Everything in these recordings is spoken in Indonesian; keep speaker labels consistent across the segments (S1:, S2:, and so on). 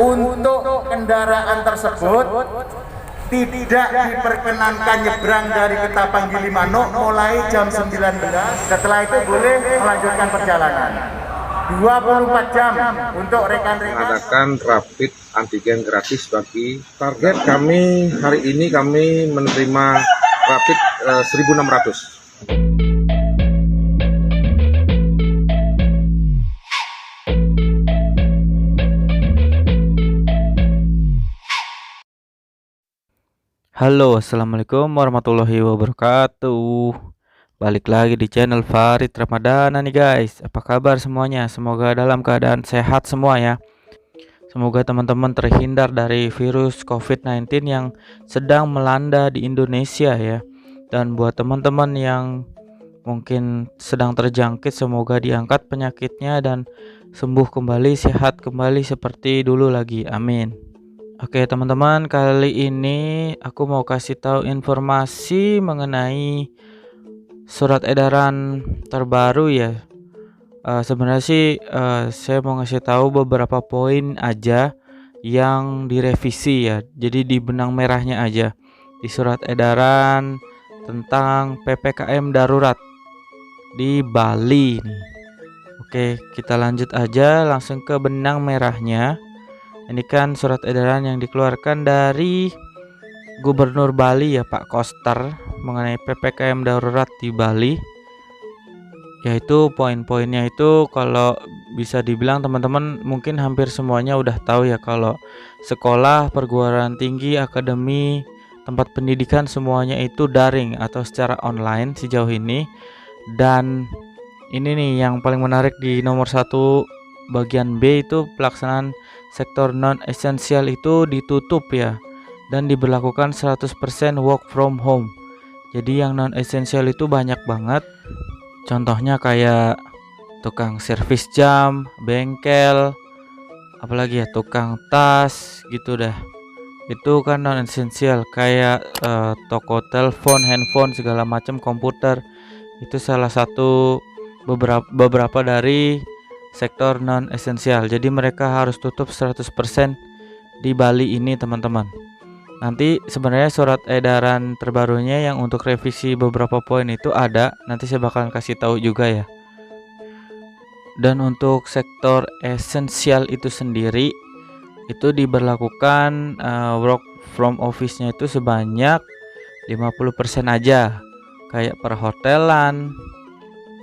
S1: untuk kendaraan tersebut tidak diperkenankan nyebrang dari Ketapang Gilimanuk mulai jam 19. Setelah itu boleh melanjutkan perjalanan. 24 jam untuk rekan-rekan.
S2: Mengadakan rapid antigen gratis bagi target kami hari ini, kami menerima rapid 1.600.
S3: Halo, assalamualaikum warahmatullahi wabarakatuh. Balik lagi di channel Farid Ramadana nih guys. Apa kabar semuanya? Semoga dalam keadaan sehat semua ya. Semoga teman-teman terhindar dari virus COVID-19 yang sedang melanda di Indonesia ya. Dan buat teman-teman yang mungkin sedang terjangkit, semoga diangkat penyakitnya dan sembuh kembali, sehat kembali seperti dulu lagi. Amin. Oke teman-teman, kali ini aku mau kasih tahu informasi mengenai surat edaran terbaru ya. Sebenarnya sih saya mau ngasih tahu beberapa poin aja yang direvisi ya. Jadi di benang merahnya aja di surat edaran tentang PPKM darurat di Bali nih. Oke, kita lanjut aja langsung ke benang merahnya. Ini kan surat edaran yang dikeluarkan dari Gubernur Bali ya, Pak Koster, mengenai PPKM darurat di Bali. Yaitu poin-poinnya itu kalau bisa dibilang teman-teman mungkin hampir semuanya udah tahu ya, kalau sekolah, perguruan tinggi, akademi, tempat pendidikan semuanya itu daring atau secara online sejauh ini. Dan ini nih yang paling menarik di nomor 1 bagian B itu pelaksanaan sektor non esensial itu ditutup ya, dan diberlakukan 100% work from home. Jadi yang non esensial itu banyak banget. Contohnya kayak tukang servis jam, bengkel, apalagi ya tukang tas gitu dah. Itu kan non esensial, kayak toko telepon, handphone, segala macam, komputer. Itu salah satu beberapa dari sektor non esensial. Jadi mereka harus tutup 100% di Bali ini teman-teman. Nanti sebenarnya surat edaran terbarunya yang untuk revisi beberapa poin itu ada, nanti saya bakalan kasih tahu juga ya. Dan untuk sektor esensial itu sendiri itu diberlakukan work from office-nya itu sebanyak 50% aja. Kayak perhotelan,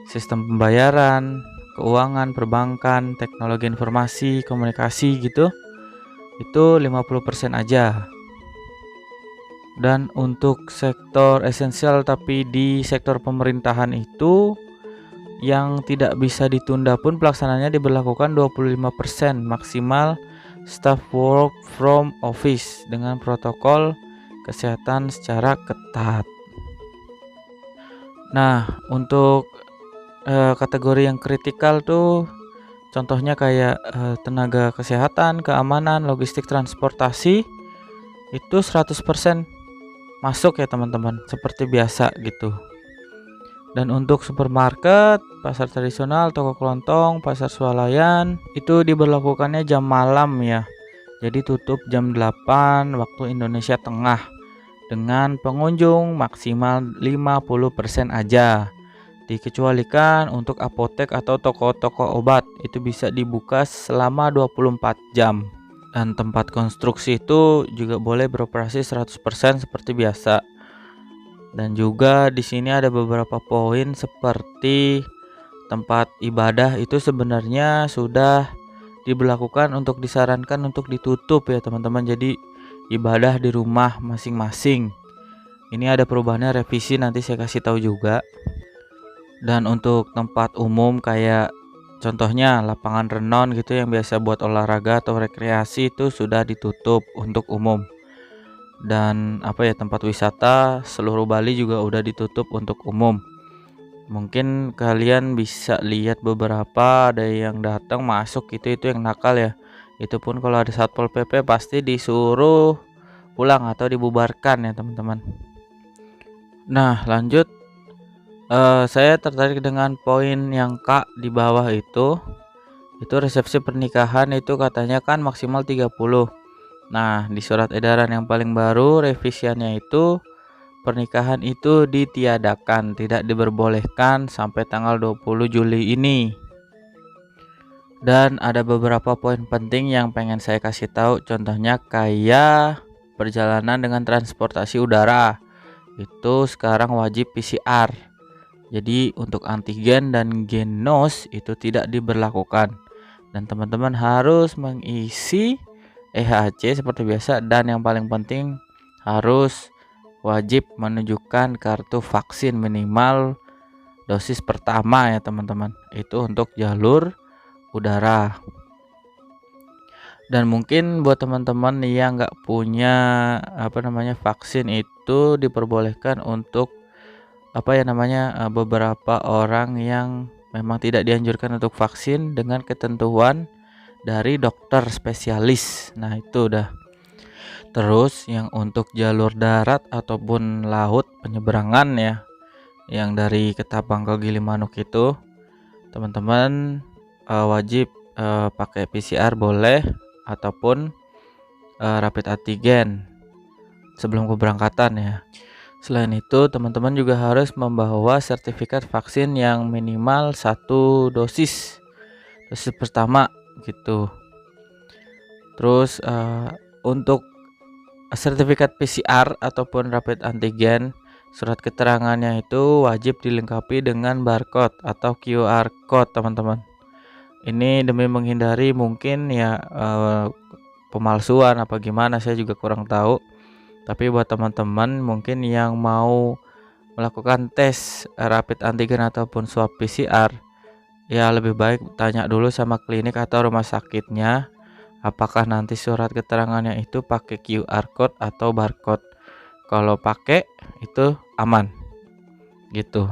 S3: sistem pembayaran, keuangan, perbankan, teknologi informasi, komunikasi gitu. Itu 50% aja. Dan untuk sektor esensial tapi di sektor pemerintahan itu yang tidak bisa ditunda pun pelaksanaannya diberlakukan 25% maksimal staff work from office dengan protokol kesehatan secara ketat. Nah, untuk kategori yang kritikal tuh contohnya kayak tenaga kesehatan, keamanan, logistik, transportasi itu 100% masuk ya teman-teman, seperti biasa gitu. Dan untuk supermarket, pasar tradisional, toko kelontong, pasar swalayan itu diberlakukannya jam malam ya. Jadi tutup jam 8 waktu Indonesia Tengah dengan pengunjung maksimal 50% aja. Dikecualikan untuk apotek atau toko-toko obat, itu bisa dibuka selama 24 jam. Dan tempat konstruksi itu juga boleh beroperasi 100% seperti biasa. Dan juga di sini ada beberapa poin seperti tempat ibadah itu sebenarnya sudah diberlakukan untuk disarankan untuk ditutup ya teman-teman. Jadi ibadah di rumah masing-masing. Ini ada perubahannya, revisi, nanti saya kasih tahu juga. Dan untuk tempat umum kayak contohnya lapangan renon gitu yang biasa buat olahraga atau rekreasi itu sudah ditutup untuk umum. Dan tempat wisata seluruh Bali juga udah ditutup untuk umum. Mungkin kalian bisa lihat beberapa ada yang datang masuk itu yang nakal ya. Itu pun kalau ada Satpol PP pasti disuruh pulang atau dibubarkan ya teman-teman. Nah, lanjut. Saya tertarik dengan poin yang K di bawah itu, Itu resepsi pernikahan itu katanya kan maksimal 30. Nah, di surat edaran yang paling baru revisiannya itu pernikahan itu ditiadakan, tidak diperbolehkan sampai tanggal 20 Juli ini. Dan ada beberapa poin penting yang pengen saya kasih tahu, contohnya kayak perjalanan dengan transportasi udara. Itu sekarang wajib PCR. Jadi untuk antigen dan genos itu tidak diberlakukan. Dan teman-teman harus mengisi EHC seperti biasa, dan yang paling penting harus wajib menunjukkan kartu vaksin minimal dosis pertama ya teman-teman. Itu untuk jalur udara. Dan mungkin buat teman-teman yang nggak punya vaksin, itu diperbolehkan untuk beberapa orang yang memang tidak dianjurkan untuk vaksin dengan ketentuan dari dokter spesialis. Nah, itu udah. Terus yang untuk jalur darat ataupun laut penyeberangan ya, yang dari Ketapang ke Gilimanuk itu, teman-teman wajib pakai PCR boleh ataupun rapid antigen sebelum keberangkatan ya. Selain itu, teman-teman juga harus membawa sertifikat vaksin yang minimal 1 dosis pertama gitu. Terus untuk sertifikat PCR ataupun rapid antigen, surat keterangannya itu wajib dilengkapi dengan barcode atau QR code, teman-teman. Ini demi menghindari mungkin ya pemalsuan apa gimana, saya juga kurang tahu. Tapi buat teman-teman mungkin yang mau melakukan tes rapid antigen ataupun swab PCR, ya lebih baik tanya dulu sama klinik atau rumah sakitnya apakah nanti surat keterangannya itu pakai QR code atau barcode. Kalau pakai itu aman gitu.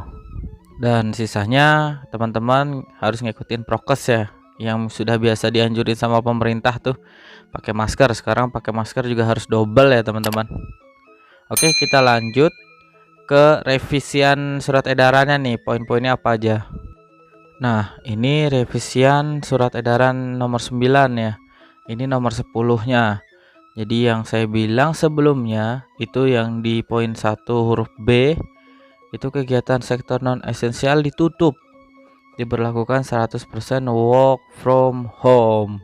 S3: Dan sisanya teman-teman harus ngikutin prokes ya, yang sudah biasa dianjurin sama pemerintah tuh. Pakai masker, sekarang pakai masker juga harus double ya teman-teman. Oke, kita lanjut ke revisian surat edarannya nih, poin-poinnya apa aja. Nah, ini revisian surat edaran nomor 9 ya. Ini nomor 10-nya. Jadi yang saya bilang sebelumnya itu yang di poin 1 huruf B, itu kegiatan sektor non esensial ditutup. Diberlakukan 100% work from home.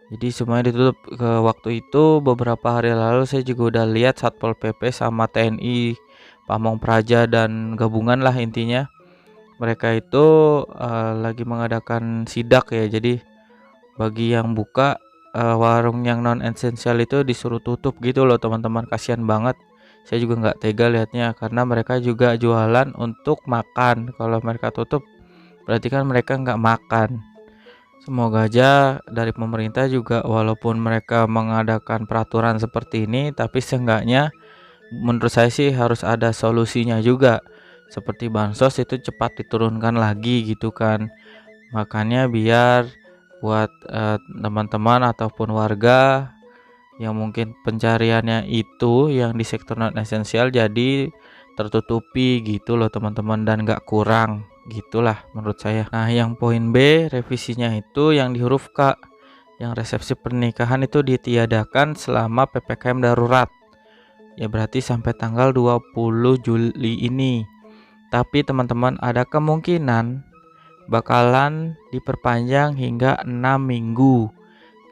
S3: Jadi semuanya ditutup. Ke waktu itu beberapa hari lalu saya juga udah lihat Satpol PP sama TNI, Pamong Praja dan gabungan lah intinya. Mereka itu lagi mengadakan sidak ya. Jadi bagi yang buka warung yang non esensial itu disuruh tutup gitu loh teman-teman. Kasihan banget. Saya juga nggak tega lihatnya karena mereka juga jualan untuk makan. Kalau mereka tutup berarti kan mereka nggak makan. Semoga aja dari pemerintah juga walaupun mereka mengadakan peraturan seperti ini, tapi seenggaknya menurut saya sih harus ada solusinya juga. Seperti bansos itu cepat diturunkan lagi gitu kan. Makanya biar buat teman-teman ataupun warga yang mungkin pencariannya itu yang di sektor non esensial jadi tertutupi gitu loh teman-teman, dan gak kurang gitulah menurut saya. Nah, yang poin B revisinya itu yang di huruf K, yang resepsi pernikahan itu ditiadakan selama PPKM darurat. Ya berarti sampai tanggal 20 Juli ini. Tapi teman-teman ada kemungkinan bakalan diperpanjang hingga 6 minggu.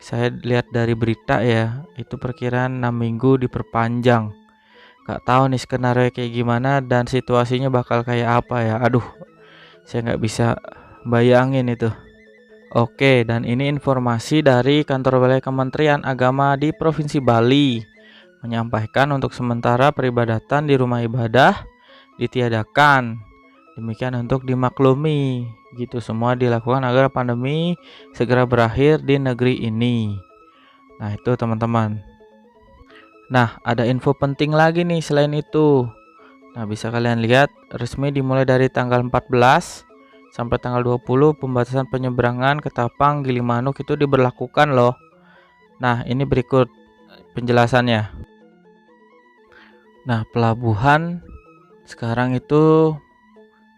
S3: Saya lihat dari berita ya, itu perkiraan 6 minggu diperpanjang. Gak tahu nih skenario kayak gimana dan situasinya bakal kayak apa ya. Aduh, saya nggak bisa bayangin itu. Oke, dan ini informasi dari Kantor Wilayah Kementerian Agama di Provinsi Bali, menyampaikan untuk sementara peribadatan di rumah ibadah ditiadakan. Demikian untuk dimaklumi. Gitu, semua dilakukan agar pandemi segera berakhir di negeri ini. Nah, itu teman-teman. Nah, ada info penting lagi nih selain itu. Nah, bisa kalian lihat resmi dimulai dari tanggal 14 sampai tanggal 20 pembatasan penyeberangan Ketapang Gilimanuk itu diberlakukan loh. Nah, ini berikut penjelasannya. Nah, pelabuhan sekarang itu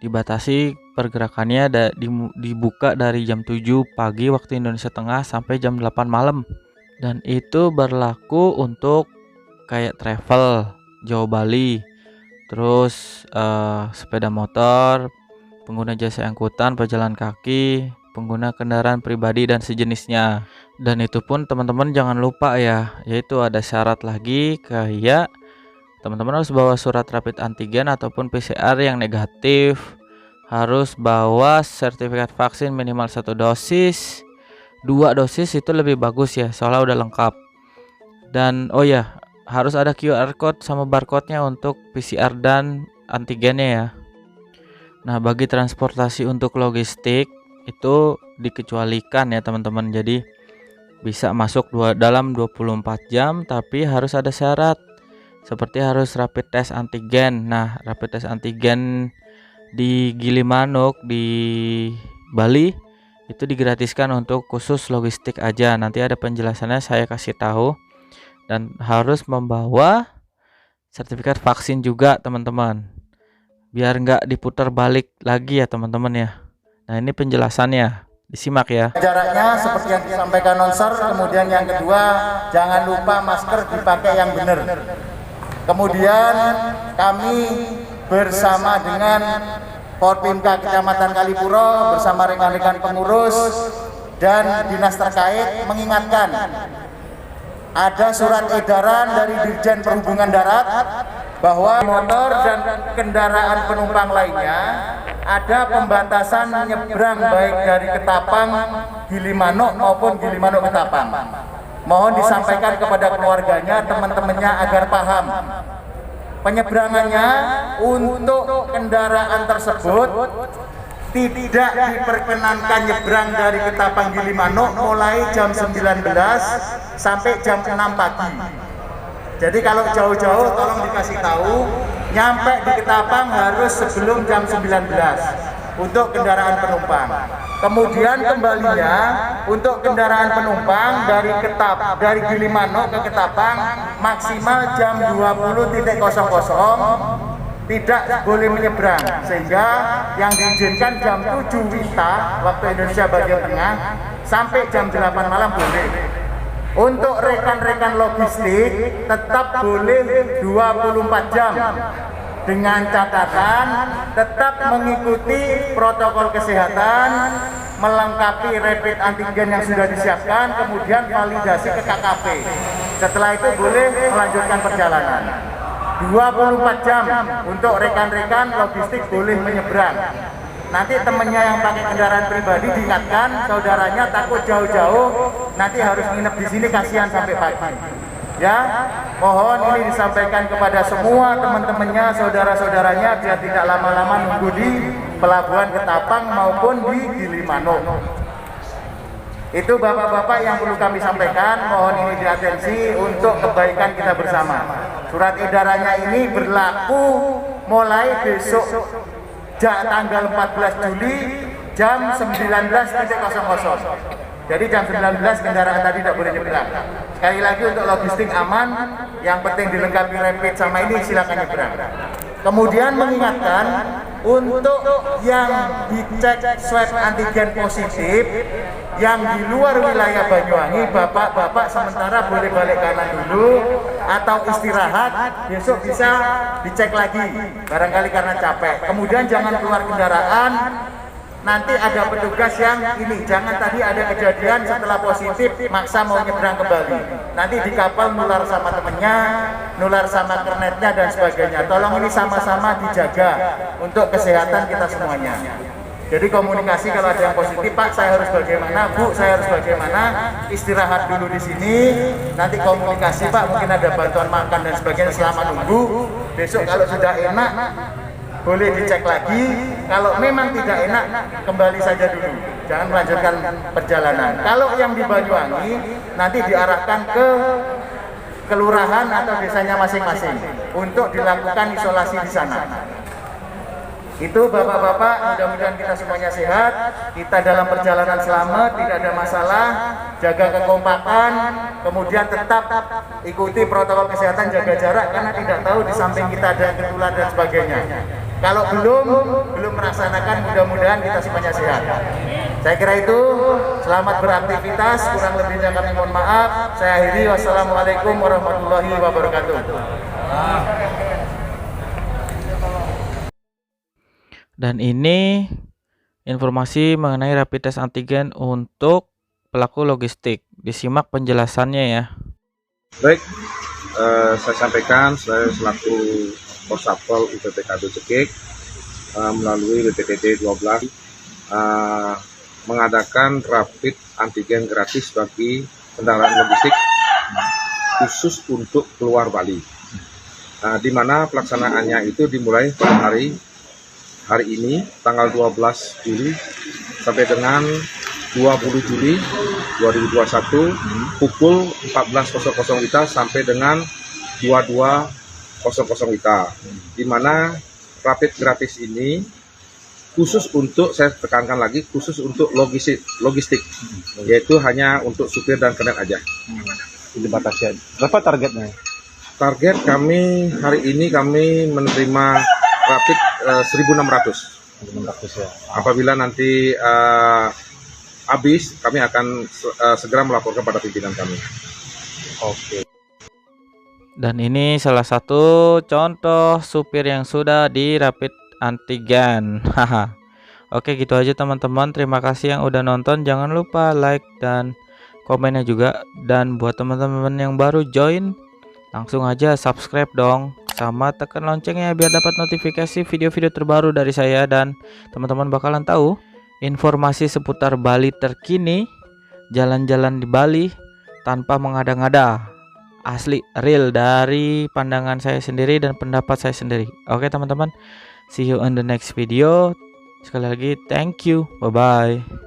S3: dibatasi pergerakannya dibuka dari jam 7 pagi waktu Indonesia Tengah sampai jam 8 malam. Dan itu berlaku untuk kayak travel Jawa Bali, terus sepeda motor, pengguna jasa angkutan, pejalan kaki, pengguna kendaraan pribadi dan sejenisnya. Dan itu pun teman-teman jangan lupa ya, yaitu ada syarat lagi kayak teman-teman harus bawa surat rapid antigen ataupun PCR yang negatif, harus bawa sertifikat vaksin minimal 1 dosis, 2 dosis itu lebih bagus ya, soalnya udah lengkap. Dan oh ya, harus ada QR code sama barcode-nya untuk PCR dan antigennya ya. Nah, bagi transportasi untuk logistik itu dikecualikan ya teman-teman. Jadi bisa masuk dalam 24 jam, tapi harus ada syarat. Seperti harus rapid test antigen. Nah, rapid test antigen di Gilimanuk di Bali itu digratiskan untuk khusus logistik aja. Nanti ada penjelasannya saya kasih tahu. Dan harus membawa sertifikat vaksin juga teman-teman, biar nggak diputar balik lagi ya teman-teman ya. Nah, ini penjelasannya, disimak ya.
S1: Jaraknya seperti yang disampaikan Nonser. Kemudian yang kedua, jangan lupa masker dipakai yang benar. Kemudian kami bersama dengan Porpimka Kecamatan Kalipuro bersama rekan-rekan pengurus dan dinas terkait mengingatkan ada surat edaran dari Dirjen Perhubungan Darat bahwa motor dan kendaraan penumpang lainnya ada pembatasan nyebrang baik dari Ketapang Gilimanuk maupun Gilimanuk Ketapang. Mohon disampaikan kepada keluarganya, teman-temannya agar paham. Penyeberangannya untuk kendaraan tersebut tidak diperkenankan nyebrang dari Ketapang Gilimanuk mulai jam 19 sampai jam 6 pagi. Jadi kalau jauh-jauh tolong dikasih tahu, nyampe di Ketapang harus sebelum jam 19 untuk kendaraan penumpang. Kemudian kembalinya untuk kendaraan penumpang dari Gilimanuk ke Ketapang maksimal jam 20.00 tidak boleh menyeberang, sehingga yang diizinkan jam 7 WITA waktu Indonesia bagian tengah sampai jam 8 malam boleh. Untuk rekan-rekan logistik tetap boleh 24 jam dengan catatan tetap mengikuti protokol kesehatan, melengkapi rapid antigen yang sudah disiapkan, kemudian validasi ke KKP. Setelah itu boleh melanjutkan perjalanan. 24 jam untuk rekan-rekan logistik boleh menyeberang. Nanti temennya yang pakai kendaraan pribadi diingatkan, saudaranya takut jauh-jauh, nanti harus nginep di sini, kasihan sampai pagi. Ya, mohon ini disampaikan kepada semua teman-temannya, saudara-saudaranya, biar tidak lama-lama nunggu di pelabuhan Ketapang maupun di Gilimanuk. Itu bapak-bapak yang perlu kami sampaikan, mohon ini diatensi untuk kebaikan kita bersama. Surat edarannya ini berlaku mulai besok tanggal 14 Juli jam 19.00. Jadi jam 19 kendaraan tadi tidak boleh nyebrang. Sekali lagi untuk logistik aman, yang penting dilengkapi rapid sama ini silakan nyebrang. Kemudian mengingatkan untuk yang dicek swab antigen positif yang di luar wilayah Banyuwangi, bapak-bapak sementara boleh balik kanan dulu atau istirahat, besok bisa dicek lagi barangkali karena capek. Kemudian jangan keluar kendaraan, nanti ada petugas yang ini, jangan tadi ada kejadian setelah positif maksa mau nyebrang kembali, nanti di kapal nular sama temennya, nular sama kernetnya dan sebagainya. Tolong ini sama-sama dijaga untuk kesehatan kita semuanya. Jadi komunikasi kalau ada yang positif, Pak saya harus bagaimana, Bu saya harus bagaimana, istirahat dulu di sini, nanti komunikasi Pak, mungkin ada bantuan makan dan sebagainya selama nunggu. Besok kalau sudah enak boleh dicek lagi, kalau memang tidak enak kembali saja dulu, jangan melanjutkan perjalanan. Kalau yang di Banyuwangi nanti diarahkan ke kelurahan atau desanya masing-masing untuk dilakukan isolasi di sana. Itu bapak-bapak, mudah-mudahan kita semuanya sehat, kita dalam perjalanan selamat, tidak ada masalah, jaga kekompakan, kemudian tetap ikuti protokol kesehatan, jaga jarak, karena tidak tahu di samping kita ada yang tertular dan sebagainya. Kalau belum melaksanakan, mudah-mudahan kita semuanya sehat. Saya kira itu. Selamat beraktivitas. Kurang lebihnya kami mohon maaf. Saya akhiri. Wassalamualaikum warahmatullahi wabarakatuh.
S3: Dan ini informasi mengenai rapid test antigen untuk pelaku logistik. Disimak penjelasannya ya.
S2: Baik, saya sampaikan saya selaku Porsatpol UPPKB Cekik melalui BPTD 12 mengadakan rapid antigen gratis bagi kendaraan logistik khusus untuk keluar Bali. Di mana pelaksanaannya itu dimulai pada hari ini tanggal 12 Juli sampai dengan 20 Juli 2021 pukul 14.00 WITA sampai dengan 22.00 WITA, di mana rapid gratis ini khusus untuk, saya tekankan lagi, khusus untuk logistik, yaitu hanya untuk supir dan kernet aja.
S4: Dibatasi. Berapa targetnya?
S2: Target kami hari ini kami menerima rapid 1.600.
S4: Ya.
S2: Apabila nanti habis, kami akan segera melaporkan pada pimpinan kami.
S4: Oke.
S3: Dan ini salah satu contoh supir yang sudah di rapid antigen. Haha. Oke, gitu aja teman-teman. Terima kasih yang udah nonton. Jangan lupa like dan komennya juga. Dan buat teman-teman yang baru join, langsung aja subscribe dong, sama tekan loncengnya biar dapat notifikasi video-video terbaru dari saya, dan teman-teman bakalan tahu informasi seputar Bali terkini, jalan-jalan di Bali tanpa mengada-ngada, asli real dari pandangan saya sendiri dan pendapat saya sendiri. Oke teman-teman, see you on the next video. Sekali lagi thank you, bye bye.